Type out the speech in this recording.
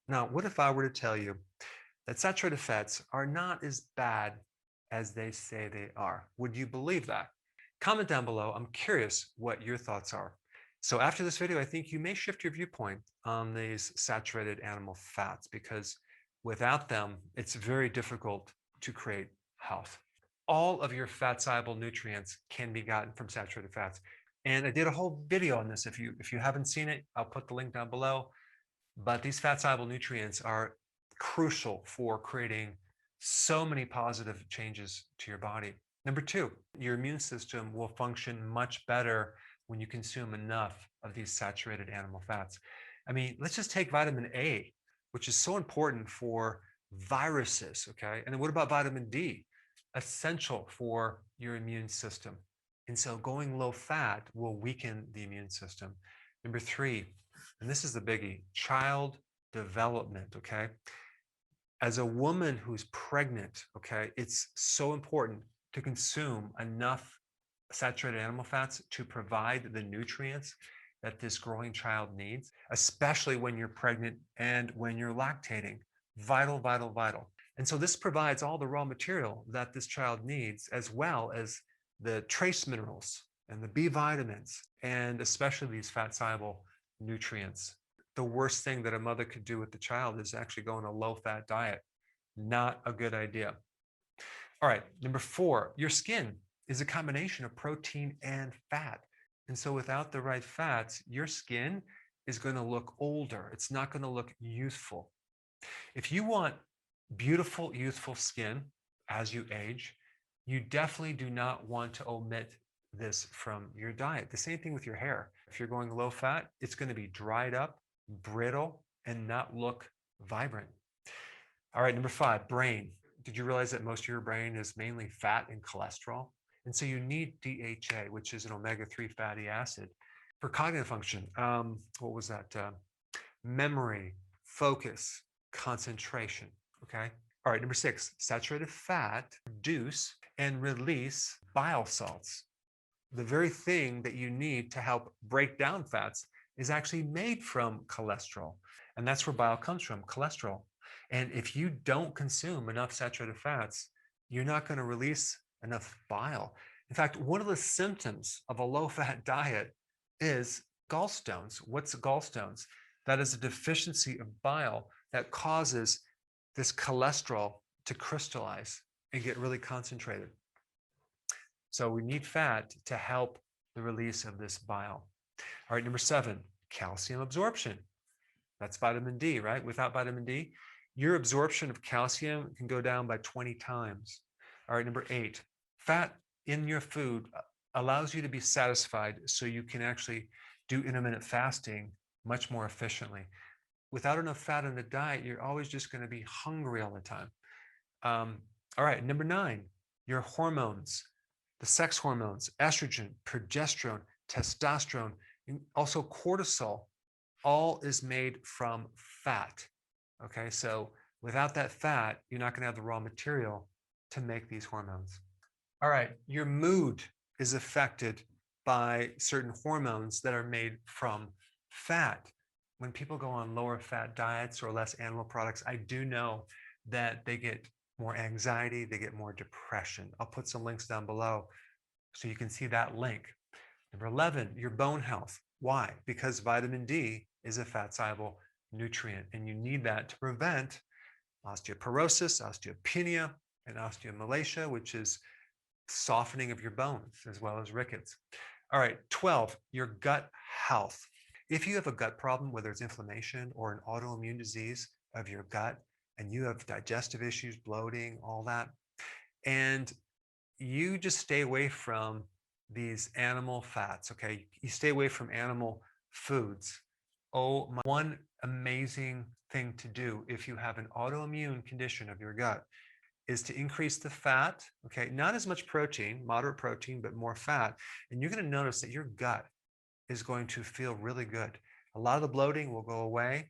Now, what if I were to tell you that saturated fats are not as bad as they say they are? Would you believe that? Comment down below. I'm curious what your thoughts are. So after this video, I think you may shift your viewpoint on these saturated animal fats because without them, it's very difficult to create health. All of your fat soluble nutrients can be gotten from saturated fats. And I did a whole video on this. If you haven't seen it, I'll put the link down below. But these fat soluble nutrients are crucial for creating so many positive changes to your body. Number two, your immune system will function much better when you consume enough of these saturated animal fats. I mean, let's just take vitamin A, which is so important for viruses, okay? And then what about vitamin D? Essential for your immune system. And so going low fat will weaken the immune system. Number three, and this is the biggie, child development, okay? As a woman who's pregnant, okay, it's so important to consume enough saturated animal fats to provide the nutrients that this growing child needs, especially when you're pregnant and when you're lactating. Vital, vital, vital. And so this provides all the raw material that this child needs, as well as the trace minerals and the B vitamins, and especially these fat soluble nutrients. The worst thing that a mother could do with the child is actually go on a low fat diet. Not a good idea. All right, number four, your skin is a combination of protein and fat. And so without the right fats, your skin is going to look older. It's not going to look youthful. If you want beautiful, youthful skin as you age, you definitely do not want to omit this from your diet. The same thing with your hair. If you're going low fat, it's going to be dried up, brittle, and not look vibrant. All right, number five, brain. Did you realize that most of your brain is mainly fat and cholesterol? And so you need DHA, which is an omega-3 fatty acid for cognitive function. What was that? Memory, focus, concentration, okay? All right, number six, saturated fat produce and release bile salts. The very thing that you need to help break down fats is actually made from cholesterol. And that's where bile comes from, cholesterol. And if you don't consume enough saturated fats, you're not going to release enough bile. In fact, one of the symptoms of a low-fat diet is gallstones. What's gallstones? That is a deficiency of bile that causes this cholesterol to crystallize and get really concentrated. So we need fat to help the release of this bile. All right, number seven, calcium absorption. That's vitamin D, right? Without vitamin D, your absorption of calcium can go down by 20 times. All right, number eight, fat in your food allows you to be satisfied so you can actually do intermittent fasting much more efficiently. Without enough fat in the diet, you're always just going to be hungry all the time. All right, number nine, your hormones, the sex hormones, estrogen, progesterone, testosterone, and also cortisol, all is made from fat. Okay, so without that fat, you're not going to have the raw material to make these hormones. All right, your mood is affected by certain hormones that are made from fat. When people go on lower fat diets or less animal products, I do know that they get more anxiety, they get more depression. I'll put some links down below so you can see that link. Number 11, your bone health. Why? Because vitamin D is a fat soluble nutrient, and you need that to prevent osteoporosis, osteopenia, and osteomalacia, which is softening of your bones, as well as rickets. All right, 12, your gut health. If you have a gut problem, whether it's inflammation or an autoimmune disease of your gut, and you have digestive issues, bloating, all that, and you just stay away from these animal fats, okay? You stay away from animal foods. Oh, one amazing thing to do if you have an autoimmune condition of your gut is to increase the fat, okay? Not as much protein, moderate protein, but more fat. And you're going to notice that your gut is going to feel really good. A lot of the bloating will go away.